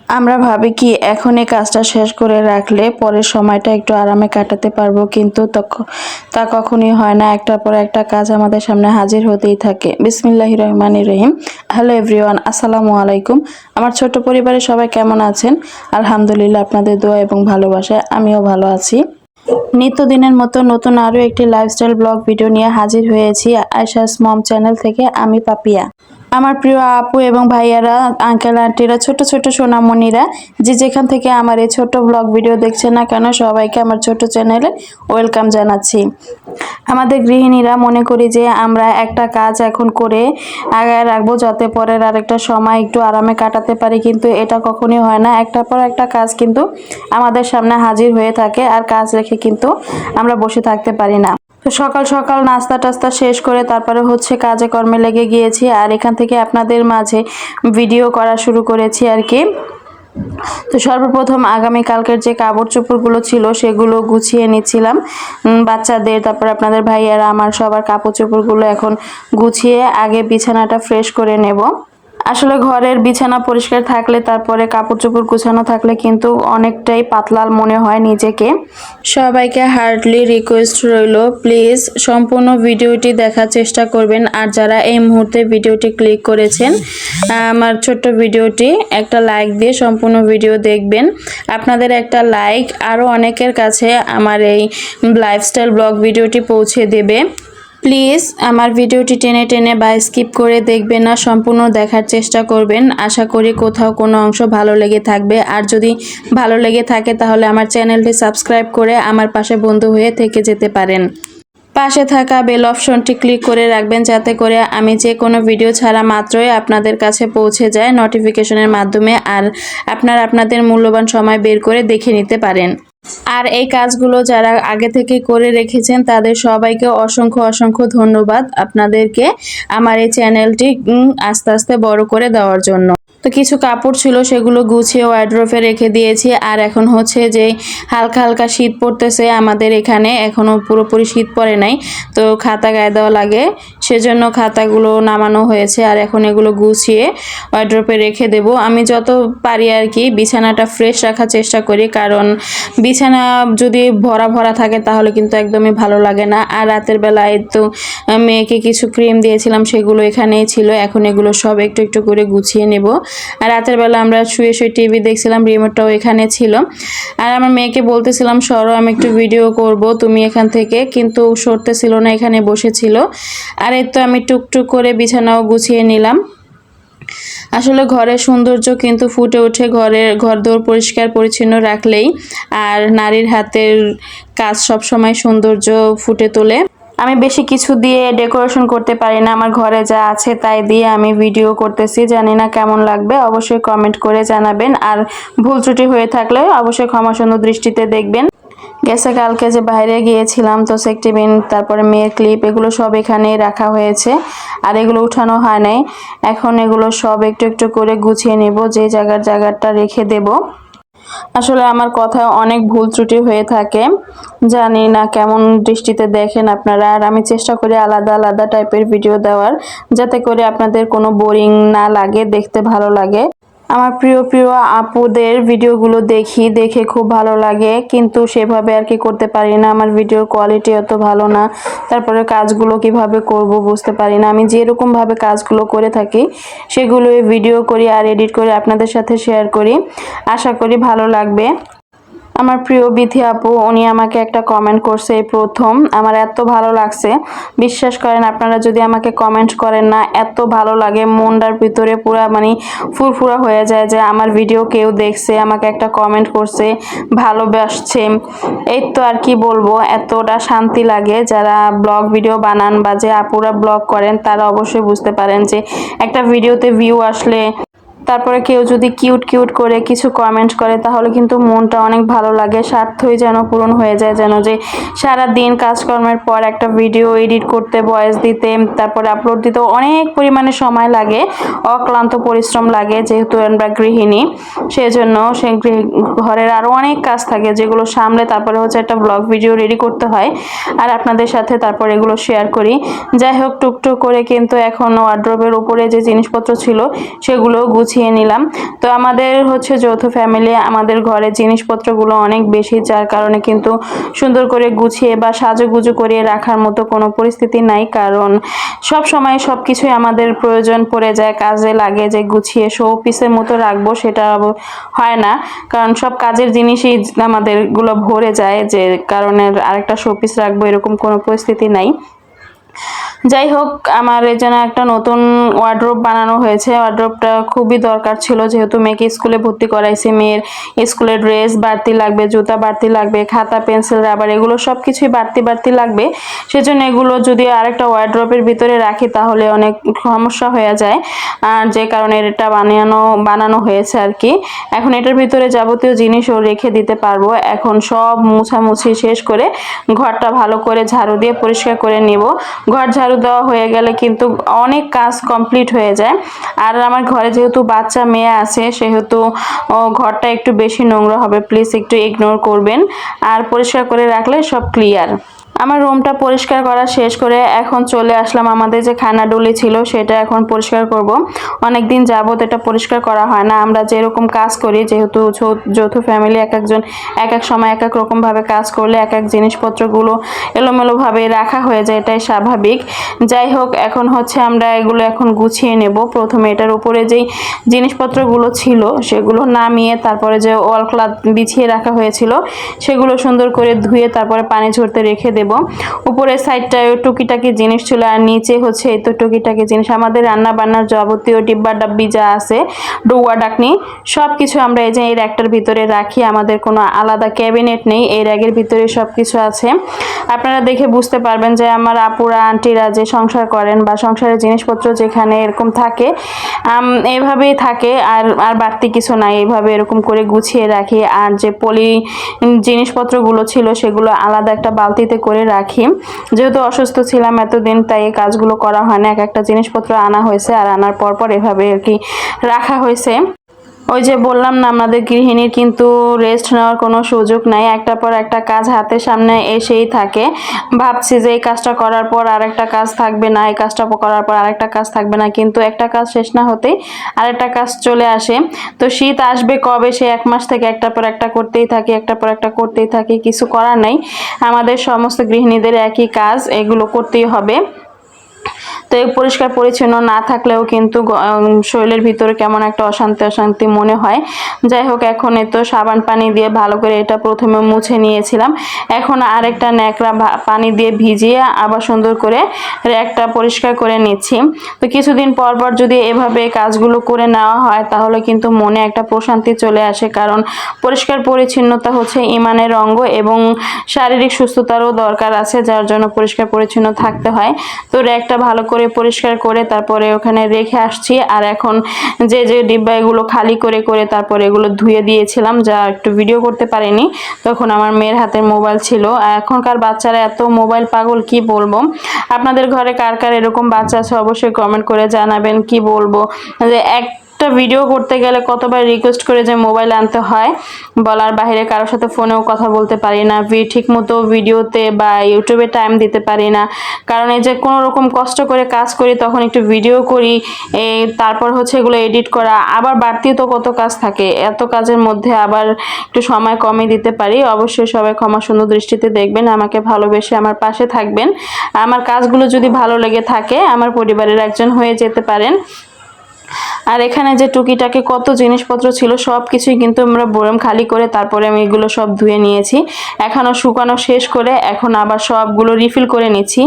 আমরা ভাবি কি এখন এই কাজটা শেষ করে রাখলে পরের সময়টা একটু আরামে কাটাতে পারবো, কিন্তু তা কখনই হয় না। একটার পর একটা কাজ আমাদের সামনে হাজির হতেই থাকে। বিসমিল্লাহির রহমানির রহিম। হ্যালো এভরিওয়ান, আসসালামু আলাইকুম। আমার ছোট্ট পরিবারের সবাই কেমন আছেন? আলহামদুলিল্লাহ, আপনাদের দোয়া এবং ভালোবাসায় আমিও ভালো আছি। নিত্যদিনের মতো নতুন আরও একটি লাইফস্টাইল ব্লগ ভিডিও নিয়ে হাজির হয়েছি আয়শাস মম চ্যানেল থেকে। আমি পাপিয়া। আমার প্রিয় আপু এবং ভাইয়ারা, আঙ্কেল আন্টিরা, ছোট ছোট সোনামণিরা, যে যেখান থেকে আমার এই ছোট ব্লগ ভিডিও দেখছেন না কেন, সবাইকে আমার ছোট চ্যানেলে ওয়েলকাম জানাচ্ছি। আমাদের গৃহিণীরা মনে করি যে আমরা একটা কাজ এখন করে আগায় রাখবো যাতে পরের আরেকটা সময় একটু আরামে কাটাতে পারি, কিন্তু এটা কখনোই হয় না। একটার পর একটা কাজ কিন্তু আমাদের সামনে হাজির হয়ে থাকে, আর কাজ রেখে কিন্তু আমরা বসে থাকতে পারি না। তো সকাল সকাল নাস্তা টাস্তা শেষ করে তারপরে কাজে কর্মে লেগে গিয়েছি, আর এখান থেকে আপনাদের মাঝে ভিডিও করা শুরু করেছি আর কি। তো সর্বপ্রথম আগামীকালকের যে কাপড় চোপড়গুলো ছিল সেগুলো গুছিয়ে নিচ্ছিলাম, বাচ্চাদের, তারপর আপনাদের ভাইয়ারা, আমার সবার কাপড় চোপড়গুলো এখন গুছিয়ে আগে বিছানাটা ফ্রেশ করে নেব। আসলে ঘরের বিছানা পরিষ্কার থাকলে, তারপরে কাপড় চোপড় গুছানো থাকলে কিন্তু অনেকটাই পাতলাল মনে হয় নিজেকে। সবাইকে হার্ডলি রিকোয়েস্ট রইল, প্লিজ সম্পূর্ণ ভিডিওটি দেখার চেষ্টা করবেন। আর যারা এই মুহূর্তে ভিডিওটি ক্লিক করেছেন আমার ছোট্ট ভিডিওটি, একটা লাইক দিয়ে সম্পূর্ণ ভিডিও দেখবেন। আপনাদের একটা লাইক আরও অনেকের কাছে আমার এই লাইফস্টাইল ব্লগ ভিডিওটি পৌঁছে দেবে। প্লিজ আমার ভিডিওটি টেনে টেনে বা স্কিপ করে দেখবেন না, সম্পূর্ণ দেখার চেষ্টা করবেন। আশা করি কোথাও কোনো অংশ ভালো লেগে থাকবে। আর যদি ভালো লেগে থাকে তাহলে আমার চ্যানেলটি সাবস্ক্রাইব করে আমার পাশে বন্ধু হয়ে থেকে যেতে পারেন। পাশে থাকা বেল অপশনটি ক্লিক করে রাখবেন যাতে করে আমি যে কোনো ভিডিও ছাড়া মাত্রই আপনাদের কাছে পৌঁছে যায় নোটিফিকেশনের মাধ্যমে, আর আপনারা আপনাদের মূল্যবান সময় বের করে দেখে নিতে পারেন। আর এই কাজগুলো যারা আগে থেকে করে রেখেছেন তাদের সবাইকে অসংখ্য অসংখ্য ধন্যবাদ আপনাদেরকে আমার এই চ্যানেলটি আস্তে আস্তে বড় করে দেওয়ার জন্য। তো কিছু কাপড় ছিল সেগুলো গুছিয়ে ওয়ার্ড্রোবে রেখে দিয়েছি। আর এখন যে হালকা হালকা শীত পড়তেছে আমাদের এখানে, এখনো পুরোপুরি শীত পড়ে নাই, তো খাতা গায়ে দেওয়া লাগে, সেজন্য খাতাগুলো নামানো হয়েছে। আর এখন এগুলো গুছিয়ে ওয়ার্ড্রোবে রেখে দেব। আমি যত পারি আর কি বিছানাটা ফ্রেশ রাখার চেষ্টা করি, কারণ বিছানা যদি ভরা ভরা থাকে তাহলে কিন্তু একদমই ভালো লাগে না। আর রাতের বেলায় তো মেয়েকে কিছু ক্রিম দিয়েছিলাম, সেগুলো এখানেই ছিল। এখন এগুলো সব একটু একটু করে গুছিয়ে নেব। আর রাতের বেলা আমরা শুয়ে শুয়ে টিভি দেখছিলাম, রিমোটটাও এখানে ছিল। আর আমার মেয়েকে বলতেছিলাম সরো, আমি একটু ভিডিও করব তুমি এখান থেকে, কিন্তু সরতেছিল না, এখানে বসেছিল। আর এই তো আমি টুকটুক করে বিছানাও গুছিয়ে নিলাম। আসলে ঘরের সৌন্দর্য কিন্তু ফুটে ওঠে ঘরদোর পরিষ্কার পরিচ্ছন্ন রাখলেই, আর নারীর হাতের কাজ সব সময় সৌন্দর্য ফুটে তোলে। আমি বেশি কিছু দিয়ে ডেকোরেশন করতে পারি না, আমার ঘরে যা আছে তাই দিয়ে আমি ভিডিও করতেছি। জানি না কেমন লাগবে, অবশ্যই কমেন্ট করে জানাবেন। আর ভুল ত্রুটি হয়ে থাকলে অবশ্যই ক্ষমাসুন্দর দৃষ্টিতে দেখবেন। গেছে কালকে যে বাইরে গিয়েছিলাম, তো সেকটিবিন, তারপরে মেয়ের ক্লিপ, এগুলো সব এখানেই রাখা হয়েছে, আর এগুলো উঠানো হয় নাই। এখন এগুলো সব একটু একটু করে গুছিয়ে নেব, যে জায়গাটা রেখে দেব। আসলে আমার কথায় অনেক ভুল ত্রুটি হয়ে থাকে, জানি না কেমন দৃষ্টিতে দেখেন আপনারা। আর আমি চেষ্টা করি আলাদা আলাদা টাইপের ভিডিও দেওয়ার, যাতে করে আপনাদের কোনো বোরিং না লাগে, দেখতে ভালো লাগে। আমার প্রিয় প্রিয় আপুদের ভিডিওগুলো দেখে খুব ভালো লাগে, কিন্তু সেভাবে আর কি করতে পারি না। আমার ভিডিওর কোয়ালিটি অত ভালো না, তারপরে কাজগুলো কিভাবে করব বুঝতে পারি না। আমি যেরকম ভাবে কাজগুলো করে থাকি সেগুলোই ভিডিও করি আর এডিট করে আপনাদের সাথে শেয়ার করি। আশা করি ভালো লাগবে। আমার প্রিয় বিথি আপু, উনি আমাকে একটা কমেন্ট করছে এই প্রথম, আমার এত ভালো লাগছে। বিশ্বাস করেন, আপনারা যদি আমাকে কমেন্ট করেন না, এত ভালো লাগে, মনটার ভিতরে পুরা মানে ফুরফুরা হয়ে যায় যে আমার ভিডিও কেউ দেখছে, আমাকে একটা কমেন্ট করছে, ভালোবাসছে। এই তো আর কি বলবো, এতটা শান্তি লাগে। যারা ব্লগ ভিডিও বানান বা যে আপুরা ব্লগ করেন তারা অবশ্যই বুঝতে পারেন যে একটা ভিডিওতে ভিউ আসলে, তারপরে কেউ যদি কিউট কিউট করে কিছু কমেন্ট করে, তাহলে কিন্তু মনটা অনেক ভালো লাগে, স্বার্থই যেন পূরণ হয়ে যায়। যেন যে সারা দিন কাজকর্মের পর একটা ভিডিও এডিট করতে, ভয়েস দিতে, তারপরে আপলোড দিতে অনেক পরিমাণে সময় লাগে, অক্লান্ত পরিশ্রম লাগে, যেহেতু আমরা গৃহিণী, সেজন্য ঘরের আরও অনেক কাজ থাকে যেগুলো সামলে তারপরে একটা ব্লগ ভিডিও রেডি করতে হয়, আর আপনাদের সাথে তারপর এগুলো শেয়ার করি। যাই হোক, টুকটুক করে কিন্তু এখন ওয়ার্ড্রোবের উপরে যে জিনিসপত্র ছিল সেগুলো গুছিয়ে গুছিয়ে নিলাম। তো আমাদের হচ্ছে যৌথ ফ্যামিলি, আমাদের ঘরে জিনিসপত্রগুলো অনেক বেশি, যার কারণে কিন্তু সুন্দর করে গুছিয়ে বা সাজুগুজু করে রাখার মতো কোনো পরিস্থিতি নাই, কারণ সব সময় সব কিছুই আমাদের প্রয়োজন পড়ে যায়, কাজে লাগে। যে গুছিয়ে শো পিসের মতো রাখবো সেটা হয় না, কারণ সব কাজের জিনিসই আমাদের গুলো ভরে যায়, যে কারণে আরেকটা শো পিস রাখবো এরকম কোনো পরিস্থিতি নাই। যাই হোক, আমার এই জন্য একটা নতুন ওয়ার্ড্রোব বানানো হয়েছে। ওয়ার্ড্রোবটা খুবই দরকার ছিল, যেহেতু মেয়েকে স্কুলে ভর্তি করাইছি। মেয়ের স্কুলের ড্রেস বাড়তি লাগবে, জুতা বাড়তি লাগবে, খাতা পেন্সিল রাবার এগুলো সব কিছুই বাড়তি বাড়তি লাগবে। সেজন্য এগুলো যদি আরেকটা ওয়ার্ড্রোবের ভিতরে রাখি তাহলে অনেক সমস্যা হয়ে যায়, আর যে কারণে এটা বানানো হয়েছে আর কি। এখন এটার ভিতরে যাবতীয় জিনিসও রেখে দিতে পারবো। এখন সব মুছামুছি শেষ করে ঘরটা ভালো করে ঝাড়ু দিয়ে পরিষ্কার করে নিব। ঘর ঝাড়ু দেওয়া হয়ে গেলে কিন্তু অনেক কাজ কমপ্লিট হয়ে যায়। আর আমার ঘরে যেহেতু বাচ্চা মেয়ে আছে, সেহেতু ঘরটা একটু বেশি নোংরা হবে, প্লিজ একটু ইগনোর করবেন। আর পরিষ্কার করে রাখলে সব ক্লিয়ার। আমার রুমটা পরিষ্কার করা শেষ করে এখন চলে আসলাম, আমাদের যে খানাডুলি ছিল সেটা এখন পরিষ্কার করব। অনেকদিন যাবত এটা পরিষ্কার করা হয় না। আমরা যেরকম কাজ করি, যেহেতু যৌথ ফ্যামিলি, এক একজন এক এক সময় এক এক রকম ভাবে কাজ করলে এক এক জিনিসপত্রগুলো এলোমেলো ভাবে রাখা হয়ে যায়, এটাই স্বাভাবিক। যাই হোক, এখন হচ্ছে আমরা এগুলো এখন গুছিয়ে নেব। প্রথমে এটার উপরে যেই জিনিসপত্রগুলো ছিল সেগুলো নামিয়ে তারপরে যে ওয়াল ক্লথ বিছিয়ে রাখা হয়েছিল সেগুলো সুন্দর করে ধুয়ে তারপরে পানি ঝরতে রেখে দেব। উপরের সাইডটায় টুকিটাকি জিনিস ছিল, আর নিচে হচ্ছে এই তো টুকিটাকি জিনিস, আমাদের রান্না বান্নার যাবতীয় ডিব্বা ডাব্বি যা আছে, ডৌয়া ডাকনি সব কিছু আমরা এই যে এই র্যাকটার ভিতরে রাখি। আমাদের কোনো আলাদা ক্যাবিনেট নেই, এই র্যাকের ভিতরে সব কিছু আছে। আপনারা দেখে বুঝতে পারবেন যে আমার আপুরা আন্টিরা যে সংসার করেন বা সংসারের জিনিসপত্র যেখানে এরকম থাকে এইভাবেই থাকে, আর আর বাড়তি কিছু নাই। এইভাবে এরকম করে গুছিয়ে রাখি। আর যে পলি জিনিসপত্রগুলো ছিল সেগুলো আলাদা একটা বালতিতে করে রাখি। যেহেতু অসুস্থ ছিলাম এতদিন, তাই এই কাজগুলো করা হয় না। এক একটা জিনিসপত্র আনা হয়েছে, আর আনার পর পর এভাবে আর কি রাখা হয়েছে। ওই যে বললাম না, আমাদের গৃহিণীর কিন্তু রেস্ট নেওয়ার কোনো সুযোগ নাই, একটার পর একটা কাজ হাতের সামনে এসেই থাকে। ভাবছি যে এই কাজটা করার পর আরেকটা কাজ থাকবে না, এই কাজটা করার পর আরেকটা কাজ থাকবে না, কিন্তু একটা কাজ শেষ না হতেই আরেকটা কাজ চলে আসে। তো শীত আসবে কবে, সে 1 মাস থেকে একটার পর একটা করতেই থাকে, একটার পর একটা করতেই থাকে, কিছু করার নাই। আমাদের সমস্ত গৃহিণীদের একই কাজ, এগুলো করতেই হবে। তো এই পরিষ্কার পরিচ্ছন্ন না থাকলেও কিন্তু শরীরের ভিতরে কেমন একটা অশান্তি অশান্তি মনে হয়। যাই হোক, এখন এই তো সাবান পানি দিয়ে ভালো করে এটা প্রথমে মুছে নিয়েছিলাম। এখন আরেকটা ন্যাকড়া পানি দিয়ে ভিজিয়ে আবার সুন্দর করে র্যাকটা পরিষ্কার করে নিচ্ছি। তো কিছুদিন পর পর যদি এভাবে কাজগুলো করে নেওয়া হয় তাহলে কিন্তু মনে একটা প্রশান্তি চলে আসে, কারণ পরিষ্কার পরিচ্ছন্নতা হচ্ছে ইমানের অঙ্গ এবং শারীরিক সুস্থতারও দরকার আছে, যার জন্য পরিষ্কার পরিচ্ছন্ন থাকতে হয়। তো র্যাকটা ভালো করে পরিষ্কার করে তারপরে ওখানে রেখে আসছি। আর এখন যে যে ডিব্বা এগুলো খালি করে করে তারপরে এগুলো ধুয়ে দিয়েছিলাম, যা একটু ভিডিও করতে পারিনি, তখন আমার মেয়ের হাতে মোবাইল ছিল। এখনকার বাচ্চারা এত মোবাইল পাগল, কি বলবো। আপনাদের ঘরে কার কার এরকম বাচ্চা আছে অবশ্যই কমেন্ট করে জানাবেন। কি বলবো যে একটা ভিডিও করতে গেলে কতবার রিকোয়েস্ট করে যে মোবাইল আনতে হয়, বলার বাইরে কারোর সাথে ফোনেও কথা বলতে পারি না, ঠিক মতো ভিডিওতে বা ইউটিউবে টাইম দিতে পারি না, কারণ এই যে কোনো রকম কষ্ট করে কাজ করি তখন একটু ভিডিও করি, তারপর হচ্ছে এগুলো এডিট করা, আবার বাড়তি তো কত কাজ থাকে, এত কাজের মধ্যে আবার একটু সময় কমই দিতে পারি। অবশ্যই সবাই ক্ষমা সুন্দর দৃষ্টিতে দেখবেন, আমাকে ভালোবেসে আমার পাশে থাকবেন। আমার কাজগুলো যদি ভালো লেগে থাকে আমার পরিবারের একজন হয়ে যেতে পারেন। আর এখানে যে টুকিটাকি কত জিনিসপত্র ছিল সব কিছুই কিন্তু আমরা বরম খালি করে তারপরে আমি এগুলো সব ধুয়ে নিয়েছি। এখনো শুকানো শেষ করে এখন আবার সবগুলো রিফিল করে নিচ্ছি।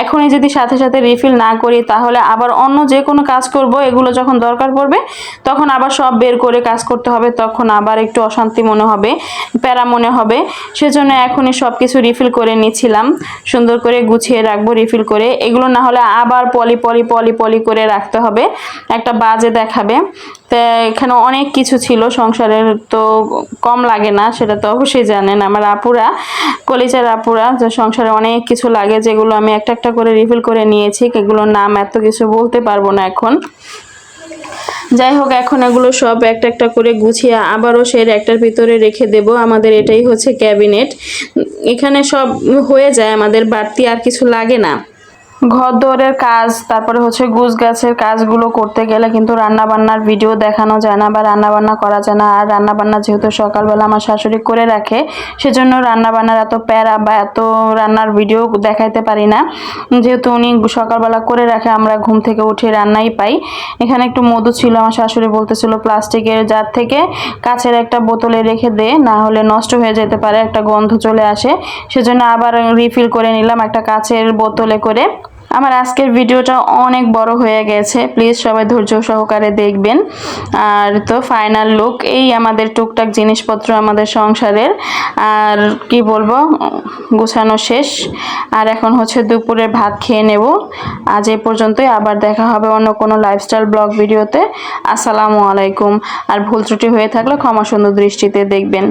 এখনই যদি সাথে সাথে রিফিল না করি তাহলে আবার অন্য যে কোনো কাজ করব, এগুলো যখন দরকার পড়বে তখন আবার সব বের করে কাজ করতে হবে, তখন আবার একটু অশান্তি মনে হবে, প্যারা মনে হবে। সেজন্য এখনই সব কিছু রিফিল করে নিচ্ছিলাম, সুন্দর করে গুছিয়ে রাখবো রিফিল করে। এগুলো না হলে আবার পলি পলি পলি পলি করে রাখতে হবে, একটা বাজে দেখাবে। তো এখানে অনেক কিছু ছিল সংসারের, তো কম লাগে না, সেটা তো অবশ্যই জানেন আমার আপুরা, কলিজার আপুরা, যে সংসারে অনেক কিছু লাগে, যেগুলো আমি একটা একটা করে রিফিল করে নিয়েছি। এগুলোর নাম এত কিছু বলতে পারবো না এখন। যাই হোক, এখন এগুলো সব একটা একটা করে গুছিয়ে আবারও সেই র্যাকটার ভিতরে রেখে দেব। আমাদের এটাই হচ্ছে ক্যাবিনেট, এখানে সব হয়ে যায়, আমাদের বাড়তি আর কিছু লাগে না। ঘর দৌড়ের কাজ, তারপরে হচ্ছে গুছ গাছের কাজগুলো করতে গেলে কিন্তু রান্না বান্নার ভিডিও দেখানো যায় না বা রান্না বান্না করা যায় না। আর রান্না বান্না যেহেতু সকালবেলা আমার শাশুড়ি করে রাখে, সেজন্য রান্না বান্নার এত প্যারা বা এত রান্নার ভিডিও দেখাইতে পারি না। যেহেতু উনি সকালবেলা করে রাখে, আমরা ঘুম থেকে উঠে রান্নাই পাই। এখানে একটু মধু ছিল, আমার শাশুড়ি বলতেছিল প্লাস্টিকের জার থেকে কাচের একটা বোতলে রেখে দে, না হলে নষ্ট হয়ে যেতে পারে, একটা গন্ধ চলে আসে। সেজন্য আবার রিফিল করে নিলাম একটা কাচের বোতলে করে। আমার আজকের ভিডিওটা অনেক বড় হয়ে গেছে, প্লিজ সবাই ধৈর্য সহকারে দেখবেন। আর তো ফাইনাল লুক এই আমাদের টুকটাক জিনিসপত্র আমাদের সংসারের, আর কি বলবো, গোছানো শেষ। আর এখন হচ্ছে দুপুরে ভাত খেয়ে নেব। আজ এ পর্যন্তই, আবার দেখা হবে অন্য কোনো লাইফস্টাইল ব্লগ ভিডিওতে। আসসালামু আলাইকুম। আর ভুল ত্রুটি হয়ে থাকলে ক্ষমা সুন্দর দৃষ্টিতে দেখবেন।